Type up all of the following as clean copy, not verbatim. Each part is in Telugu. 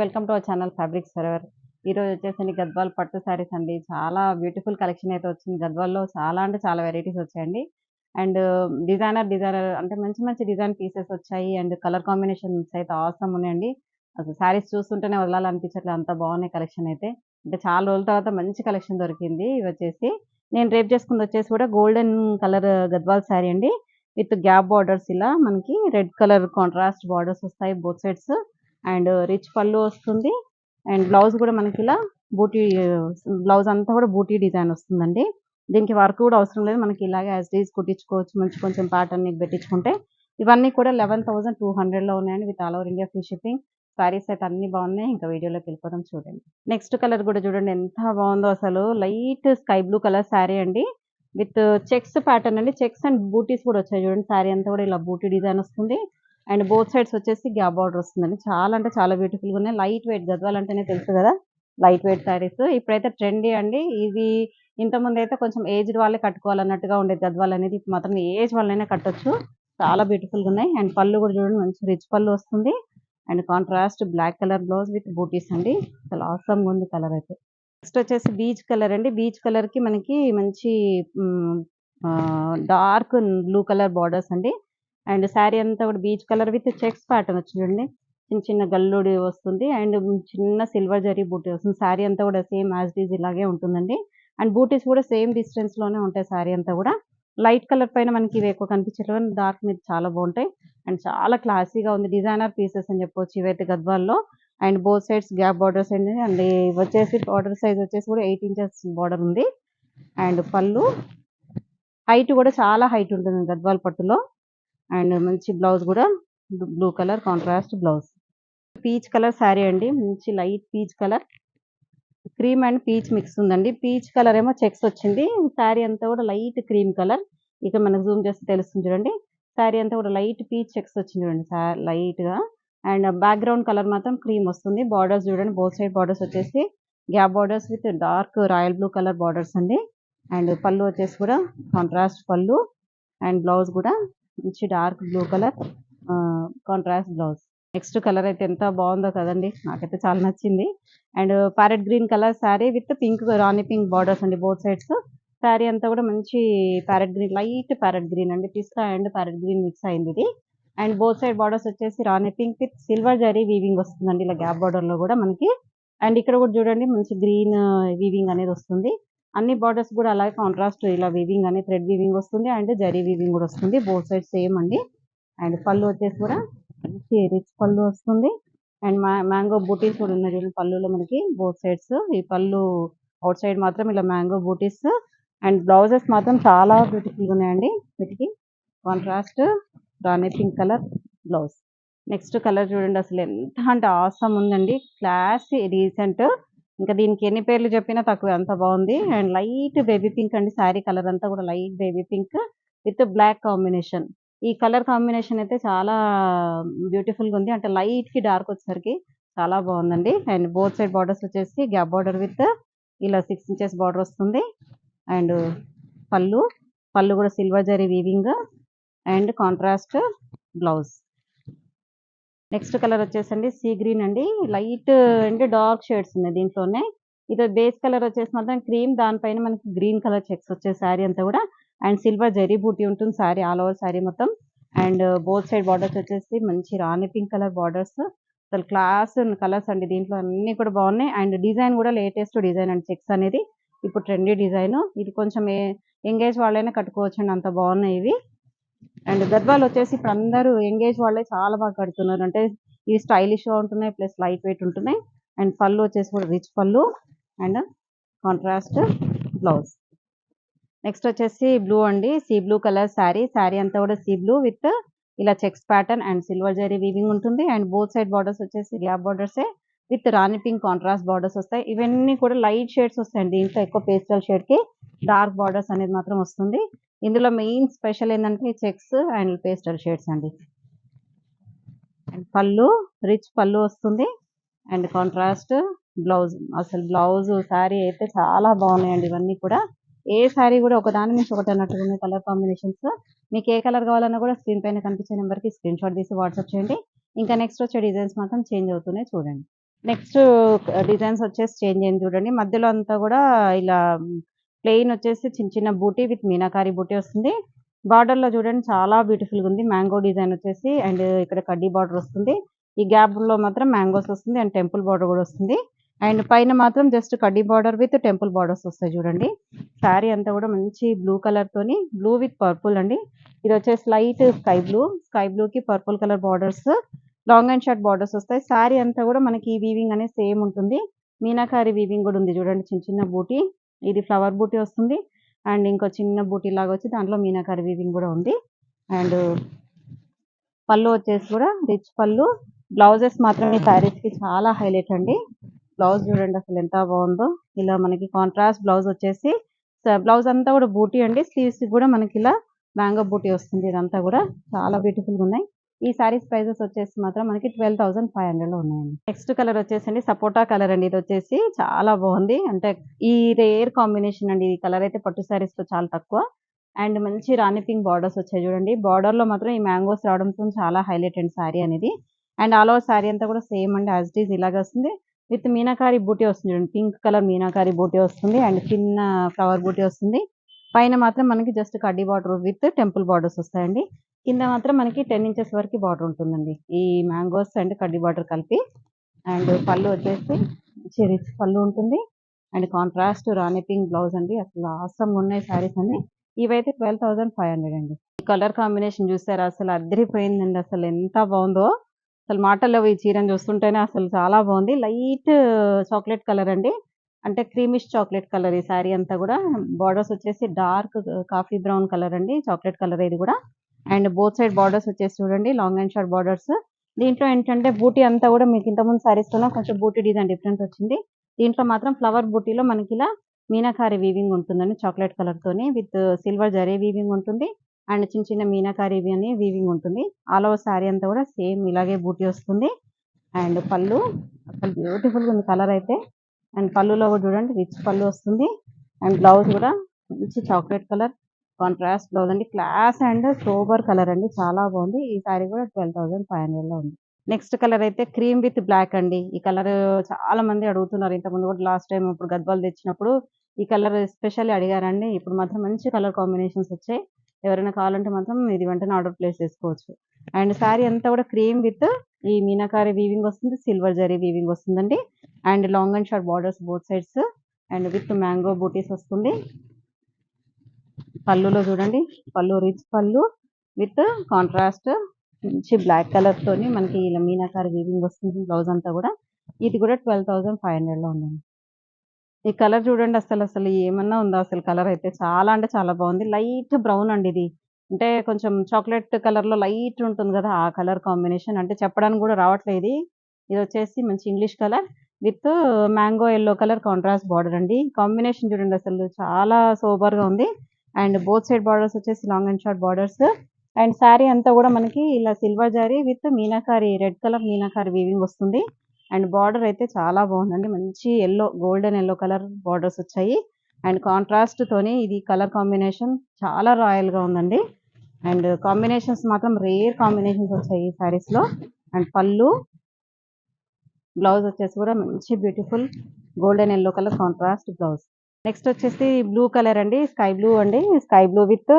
Welcome to our channel fabrics forever. ఈరోజు వచ్చేసి గద్వాల్ పట్టు శారీస్ అండి. చాలా బ్యూటిఫుల్ కలెక్షన్ అయితే వచ్చింది. గద్వాల్లో చాలా అంటే చాలా వెరైటీస్ వచ్చాయండి. అండ్ డిజైనర్ అంటే మంచి మంచి డిజైన్ పీసెస్ వచ్చాయి. అండ్ కలర్ కాంబినేషన్స్ అయితే ఆసమ్ ఉన్నాయండి. అసలు శారీస్ చూస్తుంటేనే వదలాలనిపించట్లేదు, అంత బాగున్నాయి కలెక్షన్ అయితే. అంటే చాలా రోజుల తర్వాత మంచి కలెక్షన్ దొరికింది. ఇవి వచ్చేసి నేను రేపు చేసుకుంది వచ్చేసి కూడా గోల్డెన్ కలర్ గద్వాల్ శారీ అండి. విత్ గ్యాప్ బార్డర్స్, ఇలా మనకి రెడ్ కలర్ కాంట్రాస్ట్ బార్డర్స్ వస్తాయి బోత్ సైడ్స్. అండ్ రిచ్ పళ్ళు వస్తుంది. అండ్ బ్లౌజ్ కూడా మనకి ఇలా బూటీ, బ్లౌజ్ అంతా కూడా బూటీ డిజైన్ వస్తుందండి. దీనికి వర్క్ కూడా అవసరం లేదు, మనకి ఇలాగే యాజ్ డీజ్ కుట్టించుకోవచ్చు. మంచి కొంచెం ప్యాటర్న్ పెట్టించుకుంటే ఇవన్నీ కూడా 11,200 లో ఉన్నాయండి. With all over India free shipping. Saris అయితే అన్ని బాగున్నాయి. ఇంకా వీడియోలోకి వెళ్ళిపోదాం, చూడండి. నెక్స్ట్ కలర్ కూడా చూడండి ఎంత బాగుందో అసలు. Light sky blue colour sari అండి, విత్ చెక్స్ ప్యాటర్న్ అండి. చెక్స్ అండ్ బూటీస్ కూడా వచ్చాయి చూడండి. శారీ అంతా కూడా ఇలా బూటీ డిజైన్ వస్తుంది. అండ్ బోత్ సైడ్స్ వచ్చేసి గ్యాప్ బార్డర్ వస్తుందండి. చాలా అంటే చాలా బ్యూటిఫుల్గా ఉన్నాయి. లైట్ వెయిట్, గద్వాల్ అంటేనే తెలుసు కదా, లైట్ వెయిట్ శారీస్ ఇప్పుడైతే ట్రెండీ అండి. ఇది ఇంతకుముందు అయితే కొంచెం ఏజ్డ్ వాళ్ళే కట్టుకోవాలన్నట్టుగా ఉండేది గద్వాల్ అనేది. ఇప్పుడు మాత్రం ఏజ్ వాళ్ళైనా కట్టొచ్చు. చాలా బ్యూటిఫుల్గా ఉన్నాయి. అండ్ పళ్ళు కూడా చూడండి, మంచి రిచ్ పళ్ళు వస్తుంది. And contrast black colour blouse with బూటీస్ అండి. చాలా ఆసమ్గా ఉంది కలర్ అయితే. నెక్స్ట్ వచ్చేసి బీచ్ కలర్ అండి. బీచ్ కలర్ కి మనకి మంచి డార్క్ బ్లూ కలర్ బార్డర్స్ అండి. అండ్ శారీ అంతా కూడా peach colour with checks pattern వచ్చి చూడండి. చిన్న చిన్న గల్లుడి వస్తుంది. అండ్ చిన్న సిల్వర్ జరీ బూటీ వస్తుంది. శారీ అంతా కూడా సేమ్ యాజ్ డీజ్ ఇలాగే ఉంటుందండి. అండ్ బూటీస్ కూడా సేమ్ డిస్టెన్స్ లోనే ఉంటాయి. శారీ అంతా కూడా లైట్ కలర్ పైన మనకి ఇవి ఎక్కువ కనిపించట్లేదు, డార్క్ మీద చాలా బాగుంటాయి. అండ్ చాలా క్లాసీగా ఉంది. డిజైనర్ పీసెస్ అని చెప్పొచ్చు ఇవైతే గద్వాల్లో. And both sides gap borders అండి. అండ్ వచ్చేసి బార్డర్ సైజ్ వచ్చేసి కూడా 8 ఇంచెస్ బార్డర్ ఉంది. అండ్ పళ్ళు హైట్ కూడా చాలా హైట్ ఉంటుంది గద్వాల్ పట్టులో. అండ్ మంచి బ్లౌజ్ కూడా blue colour contrast blouse. Peach colour sari అండి, మంచి light peach colour. Cream and peach mix ఉందండి. పీచ్ కలర్ ఏమో చెక్స్ వచ్చింది. శారీ అంతా కూడా లైట్ క్రీమ్ కలర్. ఇక మనకు జూమ్ చేస్తే తెలుస్తుంది చూడండి. శారీ అంతా కూడా లైట్ పీచ్ చెక్స్ వచ్చింది చూడండి, లైట్ గా. అండ్ బ్యాక్గ్రౌండ్ కలర్ మాత్రం క్రీమ్ వస్తుంది. బార్డర్స్ చూడండి, బోత్ సైడ్ బార్డర్స్ వచ్చేసి gap borders with dark royal blue colour borders అండి. అండ్ పళ్ళు వచ్చేసి కూడా కాంట్రాస్ట్ పళ్ళు. అండ్ బ్లౌజ్ కూడా మంచి dark blue colour contrast blouse. Next colour అయితే ఎంత బాగుందో కదండి, నాకైతే చాలా నచ్చింది. And parrot green colour sari with pink, Rani pink borders అండి బోత్ సైడ్స్. శారీ అంతా కూడా మంచి parrot green, light parrot green అండి. పిస్తా అండ్ ప్యారెట్ గ్రీన్ మిక్స్ అయింది ఇది. అండ్ బోత్ సైడ్ బార్డర్స్ వచ్చేసి రాణి పింక్ విత్ సిల్వర్ జరీ వీవింగ్ వస్తుందండి, ఇలా గ్యాప్ బార్డర్ లో కూడా మనకి. అండ్ ఇక్కడ కూడా చూడండి మంచి గ్రీన్ వీవింగ్ అనేది వస్తుంది. అన్ని బార్డర్స్ కూడా అలాగే కాంట్రాస్ట్ ఇలా వీవింగ్ అనేది థ్రెడ్ వీవింగ్ వస్తుంది. అండ్ జరీ వీవింగ్ కూడా వస్తుంది. బోత్ సైడ్ సేమ్ అండి. అండ్ పళ్ళు వచ్చేసి కూడా మంచి రిచ్ పళ్ళు వస్తుంది. అండ్ మ్యాంగో బూటీస్ కూడా ఉన్నాయి చూడండి పళ్ళులో మనకి బోత్ సైడ్స్. ఈ పళ్ళు అవుట్ సైడ్ మాత్రం ఇలా మ్యాంగో బూటీస్. అండ్ బ్లౌజెస్ మాత్రం చాలా బ్యూటిఫుల్ గా ఉన్నాయండి. వీటికి కాంట్రాస్ట్ రాణి pink colour blouse. Next colour చూడండి, అసలు ఎంత అంటే ఆసమ్ ఉందండి. క్లాసీ రీసెంట్, ఇంకా దీనికి ఎన్ని పేర్లు చెప్పినా తక్కువ, అంత బాగుంది. అండ్ లైట్ బేబీ పింక్ అండి. శారీ కలర్ అంతా కూడా light baby pink with black combination. ఈ కలర్ కాంబినేషన్ అయితే చాలా బ్యూటిఫుల్ గా ఉంది. అంటే లైట్ కి డార్క్ వచ్చేసరికి చాలా బాగుందండి. అండ్ బోత్ సైడ్ బార్డర్స్ వచ్చేసి గ్యాప్ బార్డర్ విత్ ఇలా 6 ఇంచెస్ బార్డర్ వస్తుంది. అండ్ పళ్ళు కూడా సిల్వర్ జరీ weaving and contrast blouse. Next colour వచ్చేసండి సీ గ్రీన్ అండి. లైట్ అంటే డార్క్ షేడ్స్ ఉన్నాయి దీంట్లోనే. ఇది బేస్ కలర్ వచ్చేసి మాత్రం క్రీమ్, దానిపైన మనకి గ్రీన్ కలర్ చెక్స్ వచ్చే శారీ అంతా కూడా. అండ్ సిల్వర్ జరీ బూటీ ఉంటుంది శారీ, ఆల్ ఓవర్ శారీ మొత్తం. అండ్ బోత్ సైడ్ బార్డర్స్ వచ్చేసి మంచి రాణి పింక్ కలర్ బార్డర్స్. అసలు క్లాస్ కలర్స్ అండి, దీంట్లో అన్ని కూడా బాగున్నాయి. అండ్ డిజైన్ కూడా లేటెస్ట్ డిజైన్ అండి. చెక్స్ అనేది ఇప్పుడు ట్రెండీ డిజైన్. ఇది కొంచెం ఎంగేజ్ వాళ్ళైనా కట్టుకోవచ్చు అండి, అంత బాగున్నాయి ఇవి. అండ్ గద్వాల్ వచ్చేసి ఇప్పుడు అందరూ ఎంగేజ్ వాళ్ళే చాలా బాగా కడుతున్నారు. అంటే ఇవి స్టైలిష్ గా ఉంటున్నాయి, ప్లస్ లైట్ వెయిట్ ఉంటున్నాయి. అండ్ పళ్ళు వచ్చేసి కూడా రిచ్ పళ్ళు అండ్ కాంట్రాస్ట్ బ్లౌజ్. నెక్స్ట్ వచ్చేసి బ్లూ అండి, sea blue colour sari. Sari అంతా కూడా సీ బ్లూ విత్ ఇలా చెక్స్ ప్యాటర్న్ అండ్ సిల్వర్ జరీ వీవింగ్ ఉంటుంది. అండ్ బోత్ సైడ్ బార్డర్స్ వచ్చేసి గ్యాప్ బార్డర్స్ విత్ రాణి పింక్ కాంట్రాస్ట్ బార్డర్స్ వస్తాయి. ఇవన్నీ కూడా లైట్ షేడ్స్ వస్తాయండి. దీంట్లో ఎక్కువ పేస్టల్ షేడ్ కి డార్క్ బార్డర్స్ అనేది మాత్రం వస్తుంది. ఇందులో మెయిన్ స్పెషల్ ఏంటంటే చెక్స్ అండ్ పేస్టల్ షేడ్స్ అండి. అండ్ పళ్ళు రిచ్ పళ్ళు వస్తుంది. And contrast blouse. అసలు బ్లౌజ్ శారీ అయితే చాలా బాగున్నాయండి ఇవన్నీ కూడా. ఏ శారీ కూడా ఒక దాని నుంచి ఒకటి అన్నట్టుగా ఉన్నాయి కలర్ కాంబినేషన్స్. మీకు ఏ కలర్ కావాలన్నా కూడా స్క్రీన్ పైన కనిపించే నెంబర్కి స్క్రీన్ షాట్ తీసి వాట్సాప్ చేయండి. ఇంకా నెక్స్ట్ వచ్చే డిజైన్స్ మాత్రం చేంజ్ అవుతున్నాయి, చూడండి. నెక్స్ట్ డిజైన్స్ వచ్చేసి చేంజ్ అయింది చూడండి. మధ్యలో అంతా కూడా ఇలా ప్లెయిన్ వచ్చేసి చిన్న చిన్న బూటీ విత్ మీనాకారి బూటీ వస్తుంది. బార్డర్‌లో చూడండి చాలా బ్యూటిఫుల్‌గా ఉంది. మ్యాంగో డిజైన్ వచ్చేసి అండ్ ఇక్కడ కడ్డీ బార్డర్ వస్తుంది. ఈ గ్యాప్‌లో మాత్రం మ్యాంగోస్ వస్తుంది అండ్ టెంపుల్ బార్డర్ కూడా వస్తుంది. అండ్ పైన మాత్రం జస్ట్ కడ్డీ బార్డర్ విత్ టెంపుల్ బార్డర్స్ వస్తాయి చూడండి. శారీ అంతా కూడా మంచి బ్లూ కలర్ తోని బ్లూ విత్ పర్పుల్ అండి. ఇది వచ్చేసి లైట్ స్కై బ్లూకి purple colour borders, long and short borders వస్తాయి. శారీ అంతా కూడా మనకి ఈ వీవింగ్ అనేది సేమ్ ఉంటుంది. మీనాకారి వీవింగ్ కూడా ఉంది చూడండి. చిన్న చిన్న బూటీ, ఇది ఫ్లవర్ బూటీ వస్తుంది అండ్ ఇంకో చిన్న బూటీ లాగా వచ్చి దాంట్లో మీనాకారి వీవింగ్ కూడా ఉంది. అండ్ పళ్ళు వచ్చేసి కూడా రిచ్ పళ్ళు. బ్లౌజెస్ మాత్రం ఈ శారీస్ కి చాలా హైలైట్ అండి. బ్లౌజ్ చూడండి అసలు ఎంత బాగుందో. ఇలా మనకి కాంట్రాస్ట్ బ్లౌజ్ వచ్చేసి బ్లౌజ్ అంతా కూడా బూటీ అండి. స్లీవ్స్ కూడా మనకి ఇలా మ్యాంగో బూటీ వస్తుంది. ఇదంతా కూడా చాలా బ్యూటిఫుల్ గా ఉన్నాయి. ఈ సారీస్ ప్రైజెస్ వచ్చేసి మాత్రం మనకి 12,500 లో ఉన్నాయండి. నెక్స్ట్ కలర్ వచ్చేసి సపోటా కలర్ అండి. ఇది వచ్చేసి చాలా బాగుంది. అంటే ఈ రేర్ కాంబినేషన్ అండి. ఈ కలర్ అయితే పట్టు సారీస్ లో చాలా తక్కువ. అండ్ మంచి రాణి పింక్ బార్డర్స్ వచ్చాయి చూడండి. బార్డర్ లో మాత్రం ఈ మ్యాంగోస్ రావడంతో చాలా హైలైట్ అండి సారీ అనేది. అండ్ ఆల్ ఓవర్ సారీ అంతా కూడా సేమ్ అండి, యాజ్ ఇట్ ఈస్ ఇలాగే వస్తుంది. విత్ మీనాకారి బూటీ వస్తుంది చూడండి. పింక్ కలర్ మీనాకారి బూటీ వస్తుంది అండ్ చిన్న ఫ్లవర్ బూటీ వస్తుంది. పైన మాత్రం మనకి జస్ట్ కడ్డీ బార్డర్ విత్ టెంపుల్ బార్డర్స్ వస్తాయండి. కింద మాత్రం మనకి 10 ఇంచెస్ వరకు బార్డర్ ఉంటుందండి. ఈ మ్యాంగోస్ అండ్ కడ్డీ బార్డర్ కలిపి. అండ్ పళ్ళు వచ్చేసి రిచ్ పళ్ళు ఉంటుంది. అండ్ కాంట్రాస్ట్ రాణి పింక్ బ్లౌజ్ అండి. అసలు ఆసమ్ ఉన్నాయి సారీస్ అన్ని. ఇవైతే 12,500 అండి. ఈ కలర్ కాంబినేషన్ చూసారా, అసలు అద్దరిపోయిందండి. అసలు ఎంత బాగుందో, అసలు మాటల్లో ఈ చీరను చూస్తుంటేనే అసలు చాలా బాగుంది. లైట్ చాక్లెట్ కలర్ అండి. అంటే క్రీమిష్ చాక్లెట్ కలర్ ఈ శారీ అంతా కూడా. బార్డర్స్ వచ్చేసి డార్క్ కాఫీ బ్రౌన్ కలర్ అండి. చాక్లెట్ కలర్ ఇది కూడా. అండ్ బోత్ సైడ్ బార్డర్స్ వచ్చేసి చూడండి లాంగ్ అండ్ షార్ట్ బార్డర్స్. దీంట్లో ఏంటంటే బూటీ అంతా కూడా మీకు ఇంతకుముందు సారీస్ లో కొంచెం బూటీ డిజైన్ డిఫరెంట్ వచ్చింది. దీంట్లో మాత్రం ఫ్లవర్ బూటీలో మనకి ఇలా మీనాకారి వీవింగ్ ఉంటుందండి. చాక్లెట్ కలర్ తోని విత్ సిల్వర్ జరీ వీవింగ్ ఉంటుంది. అండ్ చిన్న చిన్న మీనాకారి అని వీవింగ్ ఉంటుంది. ఆల్ ఓవర్ శారీ అంతా కూడా సేమ్ ఇలాగే బూటీ వస్తుంది. అండ్ పళ్ళు అసలు బ్యూటిఫుల్ గా ఉంది కలర్ అయితే. అండ్ పళ్ళులో కూడా చూడండి రిచ్ పళ్ళు వస్తుంది. అండ్ బ్లౌజ్ కూడా మంచి చాక్లెట్ కలర్ కాంట్రాస్ట్ బ్లౌజ్ అండి. క్లాస్ అండ్ సోబర్ కలర్ అండి. చాలా బాగుంది. ఈ సారీ కూడా 12,500 లో ఉంది. నెక్స్ట్ కలర్ అయితే క్రీమ్ విత్ బ్లాక్ అండి. ఈ కలర్ చాలా మంది అడుగుతున్నారు. ఇంతకుముందు కూడా లాస్ట్ టైం ఇప్పుడు గద్వాలు తెచ్చినప్పుడు ఈ కలర్ ఎస్పెషల్లీ అడిగారండి. ఇప్పుడు మాత్రం మంచి కలర్ కాంబినేషన్స్ వచ్చాయి. ఎవరైనా కావాలంటే మాత్రం ఇది వెంటనే ఆర్డర్ ప్లేస్ చేసుకోవచ్చు. అండ్ శారీ అంతా కూడా క్రీమ్ విత్ ఈ మీనాకారి వీవింగ్ వస్తుంది. సిల్వర్ జరీ వీవింగ్ వస్తుందండి. And long and short borders both sides and with mango బూటీస్ వస్తుంది. పళ్ళులో చూడండి, పళ్ళు రిచ్ పళ్ళు విత్ కాంట్రాస్ట్ మంచి బ్లాక్ కలర్ తోని మనకి ఇలా మీనాకారి వీవింగ్ వస్తుంది. బ్లౌజ్ అంతా కూడా. ఇది కూడా 12,500 లో ఉందండి. ఈ కలర్ చూడండి, అసలు ఏమన్నా ఉందా అసలు. కలర్ అయితే చాలా అంటే చాలా బాగుంది. లైట్ బ్రౌన్ అండి ఇది. అంటే కొంచెం చాక్లెట్ కలర్ లో లైట్ ఉంటుంది కదా, ఆ కలర్ కాంబినేషన్. అంటే చెప్పడానికి కూడా రావట్లేదు ఇది. ఇది వచ్చేసి మంచి English colour with mango yellow colour contrast border అండి. కాంబినేషన్ చూడండి అసలు చాలా సూపర్ గా ఉంది. అండ్ బోత్ సైడ్ బార్డర్స్ వచ్చేసి long and short borders. And sari అంతా కూడా మనకి ఇలా సిల్వర్ జారీ with meenakari red colour meenakari weaving వస్తుంది. అండ్ బార్డర్ అయితే చాలా బాగుందండి. మంచి yellow, golden yellow colour borders వచ్చాయి. అండ్ కాంట్రాస్ట్ తోని ఇది కలర్ కాంబినేషన్ చాలా రాయల్ గా ఉందండి. అండ్ కాంబినేషన్స్ మాత్రం రేర్ కాంబినేషన్స్ వచ్చాయి ఈ సారీస్ లో. అండ్ పళ్ళు, బ్లౌజ్ వచ్చేసి కూడా మంచి beautiful golden yellow colour contrast blouse. Next వచ్చేసి బ్లూ కలర్ అండి. స్కై బ్లూ అండి. స్కై బ్లూ విత్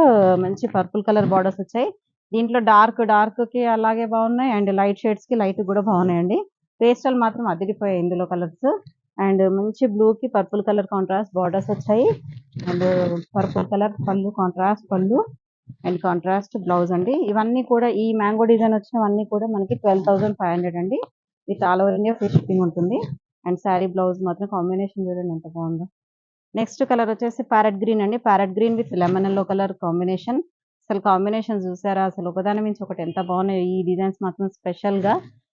మంచి పర్పుల్ కలర్ బార్డర్స్ వచ్చాయి. దీంట్లో డార్క్ కి అలాగే బాగున్నాయి. అండ్ లైట్ షేడ్స్ కి లైట్ కూడా బాగున్నాయండి. పేస్టల్ మాత్రం అదిరిపోయాయి ఇందులో కలర్స్. అండ్ మంచి బ్లూ కి పర్పుల్ కలర్ కాంట్రాస్ట్ బార్డర్స్ వచ్చాయి. అండ్ పర్పుల్ కలర్ పళ్ళు, కాంట్రాస్ట్ పళ్ళు అండ్ కాంట్రాస్ట్ బ్లౌజ్ అండి. ఇవన్నీ కూడా ఈ మ్యాంగో డిజైన్ వచ్చినవన్నీ కూడా మనకి 12,500 అండి. With all over India free shipping ఉంటుంది. అండ్ శారీ బ్లౌజ్ మాత్రం కాంబినేషన్ చూడండి ఎంత బాగుందో. నెక్స్ట్ కలర్ వచ్చేసి ప్యారెట్ గ్రీన్ అండి. Parrot green with lemon yellow colour combination. అసలు కాంబినేషన్ చూసారా, అసలు ఒకదాని మించి ఒకటి ఎంత బాగున్నాయి. ఈ డిజైన్స్ మాత్రం స్పెషల్ గా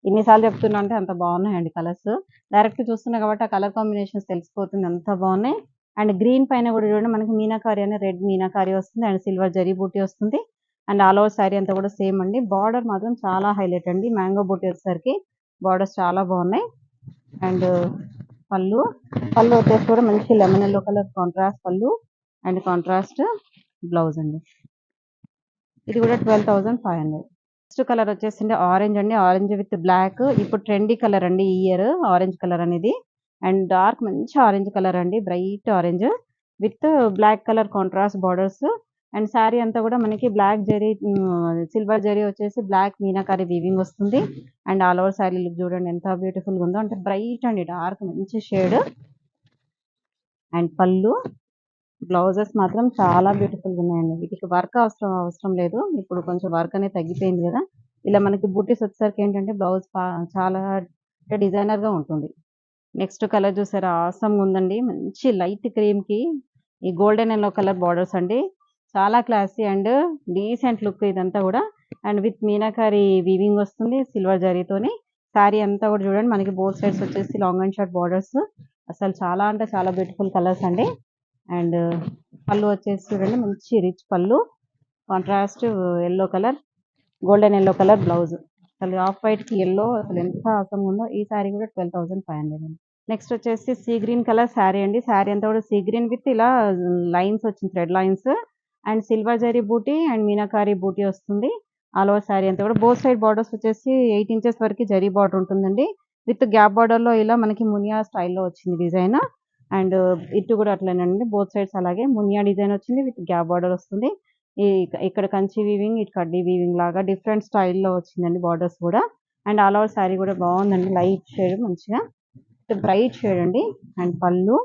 ఎన్నిసార్లు చెప్తున్నా అంటే అంత బాగున్నాయండి కలర్స్. డైరెక్ట్ చూస్తున్నా కాబట్టి ఆ కలర్ కాంబినేషన్స్ తెలిసిపోతుంది ఎంత బాగున్నాయి. అండ్ గ్రీన్ పైన కూడా చూడండి మనకి మీనాకారి అని రెడ్ మీనాకారి వస్తుంది. అండ్ సిల్వర్ జరీ బూటీ వస్తుంది. అండ్ ఆల్ ఓవర్ శారీ అంతా కూడా సేమ్ అండి. బార్డర్ మాత్రం చాలా హైలైట్ అండి. మ్యాంగో బూటీ వచ్చేసరికి బార్డర్స్ చాలా బాగున్నాయి. అండ్ పళ్ళు వచ్చేసి కూడా మంచి లెమన్ ఎల్లో కలర్ కాంట్రాస్ట్ పళ్ళు అండ్ కాంట్రాస్ట్ బ్లౌజ్ అండి. ఇది కూడా 12,500. నెక్స్ట్ కలర్ వచ్చేసింది ఆరెంజ్ అండి. Orange with black. ఇప్పుడు ట్రెండీ కలర్ అండి ఈ ఇయర్ ఆరెంజ్ కలర్ అనేది. అండ్ డార్క్ మంచి ఆరెంజ్ కలర్ అండి. Bright orange with black colour contrast borders. And sari అంతా కూడా మనకి బ్లాక్ జరీ సిల్వర్ జరీ వచ్చేసి బ్లాక్ మీనాకారి వీవింగ్ వస్తుంది. And all over sari look చూడండి ఎంత బ్యూటిఫుల్ గా ఉందో. అంటే బ్రైట్ అండి డార్క్ మంచి షేడ్. అండ్ పళ్ళు బ్లౌజెస్ మాత్రం చాలా బ్యూటిఫుల్ గా ఉన్నాయండి. వీటికి వర్క్ అవసరం లేదు. ఇప్పుడు కొంచెం వర్క్ అనేది తగ్గిపోయింది కదా. ఇలా మనకి బూటీస్ వచ్చేసరికి ఏంటంటే బ్లౌజ్ చాలా డిజైనర్ గా ఉంటుంది. నెక్స్ట్ కలర్ చూసారా ఆసమ్ ఉందండి. మంచి లైట్ క్రీమ్ కి ఈ గోల్డెన్ ఎల్లో కలర్ బార్డర్స్ అండి. చాలా క్లాసీ అండ్ డీసెంట్ లుక్ ఇదంతా కూడా. అండ్ విత్ మీనాకారి వీవింగ్ వస్తుంది సిల్వర్ జరీతోని. శారీ అంతా కూడా చూడండి మనకి బోత్ సైడ్స్ వచ్చేసి లాంగ్ అండ్ షార్ట్ బార్డర్స్. అసలు చాలా అంటే చాలా బ్యూటిఫుల్ కలర్స్ అండి. అండ్ పళ్ళు వచ్చేసి చూడండి మంచి రిచ్ పళ్ళు. Contrast yellow colour golden yellow colour blouse. అసలు ఆఫ్ వైట్ కి ఎల్లో అసలు ఎంత అవసరం ఉందో. ఈ శారీ కూడా 12,500 అండి. నెక్స్ట్ వచ్చేసి సీ గ్రీన్ కలర్ శారీ అండి. శారీ అంతా కూడా సీ గ్రీన్ విత్ ఇలా లైన్స్ వచ్చింది థ్రెడ్ లైన్స్. అండ్ సిల్వర్ జరీ బూటీ అండ్ మీనాకారి బూటీ వస్తుంది. ఆల్ ఓవర్ శారీ అంతా కూడా బోత్ సైడ్ బార్డర్స్ వచ్చేసి 8 ఇంచెస్ వరకు జరీ బార్డర్ ఉంటుందండి. విత్ గ్యాప్ బార్డర్ లో ఇలా మనకి మునియా స్టైల్లో వచ్చింది డిజైన్. అండ్ ఇటు కూడా అట్లనేనండి బోత్ సైడ్స్ అలాగే మునియా డిజైన్ వచ్చింది విత్ గ్యాప్ బార్డర్ వస్తుంది. ఇక్కడ కంచి వీవింగ్ ఇటు కడ్డీ వీవింగ్ లాగా డిఫరెంట్ స్టైల్లో వచ్చిందండి బార్డర్స్ కూడా. అండ్ ఆల్ ఓవర్ శారీ కూడా బాగుందండి లైట్ షేడ్ మంచిగా బ్రైట్ షేడ్ అండి. అండ్ పళ్ళు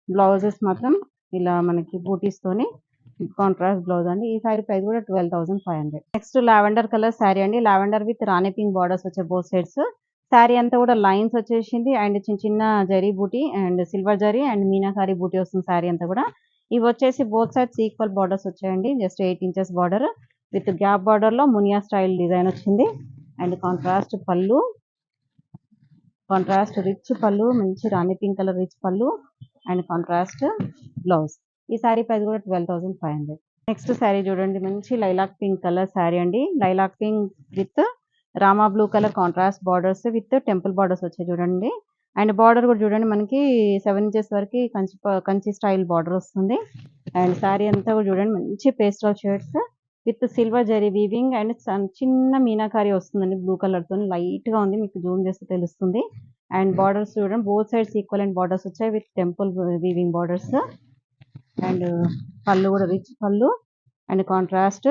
బ్లౌజెస్ మాత్రం ఇలా మనకి బూటీస్ తోని కాంట్రాస్ట్ బ్లౌజ్ అండి. ఈ శారీ ప్రైస్ కూడా 12,500. నెక్స్ట్ లావెండర్ కలర్ శారీ అండి. లావెండర్ విత్ రాణి పింక్ బార్డర్స్ వచ్చే బోత్ సైడ్స్. శారీ అంతా కూడా లైన్స్ వచ్చేసింది అండ్ చిన్న చిన్న జరీ బూటీ అండ్ సిల్వర్ జరీ అండ్ మీనాకారి బూటీ వస్తుంది శారీ అంతా కూడా. ఇవి వచ్చేసి బోత్ సైడ్స్ ఈక్వల్ బార్డర్స్ వచ్చాయండి. Just 8 inches border with gap border లో మునియా స్టైల్ డిజైన్ వచ్చింది. అండ్ కాంట్రాస్ట్ పళ్ళు కాంట్రాస్ట్ రిచ్ పళ్ళు మంచి రాణి పింక్ కలర్ రిచ్ పళ్ళు అండ్ కాంట్రాస్ట్ బ్లౌజ్. ఈ శారీ ప్రైస్ కూడా 12,500. నెక్స్ట్ శారీ చూడండి మంచి లైలాక్ పింక్ కలర్ శారీ అండి. Lilac pink with Rama blue colour contrast borders with temple borders వచ్చాయి చూడండి. అండ్ బార్డర్ కూడా చూడండి మనకి 7 ఇంచెస్ వరకు కంచి స్టైల్ బార్డర్ వస్తుంది. అండ్ శారీ అంతా కూడా చూడండి మంచి పేస్టల్ షేడ్స్ విత్ సిల్వర్ జరీ వీవింగ్ అండ్ చిన్న మీనాకారి వస్తుందండి బ్లూ కలర్ తో లైట్ గా ఉంది. మీకు జూమ్ చేస్తే తెలుస్తుంది. అండ్ బార్డర్స్ చూడండి both sides equal and borders వచ్చాయి with temple weaving borders. And పళ్ళు కూడా రిచ్ పళ్ళు అండ్ కాంట్రాస్ట్.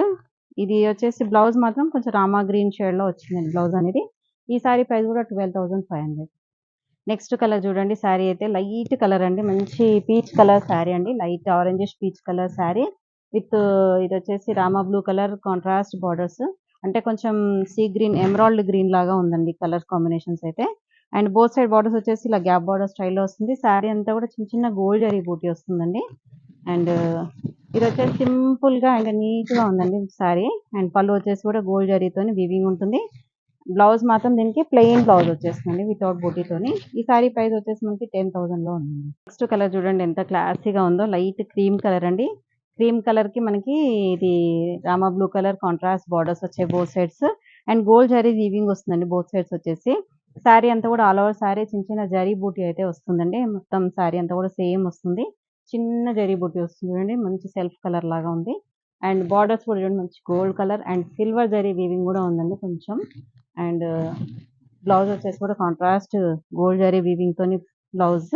ఇది వచ్చేసి బ్లౌజ్ మాత్రం కొంచెం రామా గ్రీన్ షేడ్ లో వచ్చిందండి బ్లౌజ్ అనేది. ఈ శారీ ప్రైస్ కూడా 12,500. నెక్స్ట్ కలర్ చూడండి శారీ అయితే లైట్ కలర్ అండి. మంచి పీచ్ కలర్ శారీ అండి. Light orange peach colour sari with ఇది వచ్చేసి Rama blue colour contrast borders. అంటే కొంచెం సీ గ్రీన్ ఎమరాల్డ్ గ్రీన్ లాగా ఉందండి కలర్ కాంబినేషన్స్ అయితే. అండ్ బోత్ సైడ్ బార్డర్స్ వచ్చేసి ఇలా గ్యాప్ బార్డర్ స్టైల్లో వస్తుంది. శారీ అంతా కూడా చిన్న చిన్న గోల్డ్ జరీ బూటీ వస్తుందండి. అండ్ ఇది వచ్చేసి సింపుల్ గా అండ్ నీట్ గా ఉందండి శారీ. అండ్ పళ్ళు వచ్చేసి కూడా గోల్డ్ జరీతోని వీవింగ్ ఉంటుంది. బ్లౌజ్ మాత్రం దీనికి ప్లెయిన్ బ్లౌజ్ వచ్చేస్తుంది వితౌట్ బూటీతోని. ఈ శారీ ప్రైస్ వచ్చేసి మనకి 10,000 లో ఉంది. నెక్స్ట్ కలర్ చూడండి ఎంత క్లాసీగా ఉందో. లైట్ క్రీమ్ కలర్ అండి. క్రీమ్ కలర్ కి మనకి ఇది Rama blue colour contrast borders వచ్చాయి బోత్ సైడ్స్. అండ్ గోల్డ్ జరీ వీవింగ్ వస్తుందండి బోత్ సైడ్స్ వచ్చేసి. శారీ అంతా కూడా ఆల్ ఓవర్ శారీ చిన్న చిన్న జరీ బూటీ అయితే వస్తుందండి. మొత్తం శారీ అంతా కూడా సేమ్ వస్తుంది. చిన్న జరీ బూటీ వస్తుంది చూడండి మంచి సెల్ఫ్ కలర్ లాగా ఉంది. అండ్ బార్డర్స్ కూడా చూడండి మంచి గోల్డ్ కలర్ అండ్ సిల్వర్ జరీ వీవింగ్ కూడా ఉందండి కొంచెం. అండ్ బ్లౌజ్ వచ్చేసి కూడా కాంట్రాస్ట్ గోల్డ్ జరీ వీవింగ్ తోని బ్లౌజ్.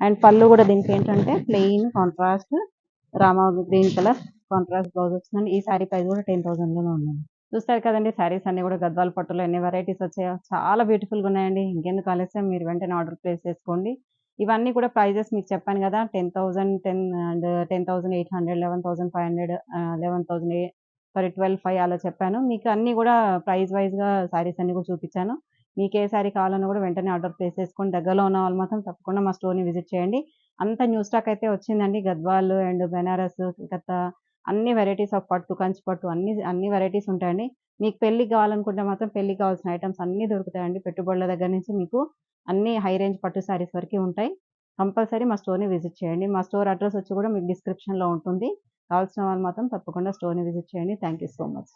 అండ్ పళ్ళు కూడా దీనికి ఏంటంటే plain contrast Rama green colour contrast blouse వచ్చిందండి. ఈ శారీ ప్రైస్ కూడా 10,000 లోనే ఉందండి. చూస్తారు కదండి శారీస్ అన్ని కూడా గద్వాల పట్టులో ఎన్ని వెరైటీస్ వచ్చాయో. చాలా బ్యూటిఫుల్ గా ఉన్నాయండి. ఇంకెందుకు ఆలస్యం మీరు వెంటనే ఆర్డర్ ప్లేస్ చేసుకోండి. ఇవన్నీ కూడా ప్రైజెస్ మీకు చెప్పాను కదా 10,000 అండ్ 10,800 11,500 11,000 సారీ 12,500 అలా చెప్పాను. మీకు అన్ని కూడా ప్రైస్ వైజ్ గా శారీస్ అన్ని కూడా చూపించాను. మీకు ఏ శారీ కావాలన్నా కూడా వెంటనే ఆర్డర్ ప్లేస్ చేసుకోండి. దగ్గరలో ఉన్న వాళ్ళు మాత్రం తప్పకుండా మా స్టోర్ ని విజిట్ చేయండి. అంత న్యూ స్టాక్ అయితే వచ్చిందండి. గద్వాల్ అండ్ బెనారస్ కలకత్తా అన్ని వెరైటీస్ ఆఫ్ పట్టు కంచి పట్టు అన్ని వెరైటీస్ ఉంటాయండి. మీకు పెళ్లికి కావాలనుకుంటే మాత్రం పెళ్లికి కావాల్సిన ఐటమ్స్ అన్ని దొరుకుతాయండి. పెట్టుబడుల దగ్గర నుంచి మీకు అన్ని హై రేంజ్ పట్టు శారీస్ వరకు ఉంటాయి. కంపల్సరీ మా స్టోర్ ని విజిట్ చేయండి. మా స్టోర్ అడ్రస్ వచ్చి కూడా మీకు డిస్క్రిప్షన్ లో ఉంటుంది. కావాల్సిన వాళ్ళు మాత్రం తప్పకుండా స్టోర్ ని విజిట్ చేయండి. Thank you so much.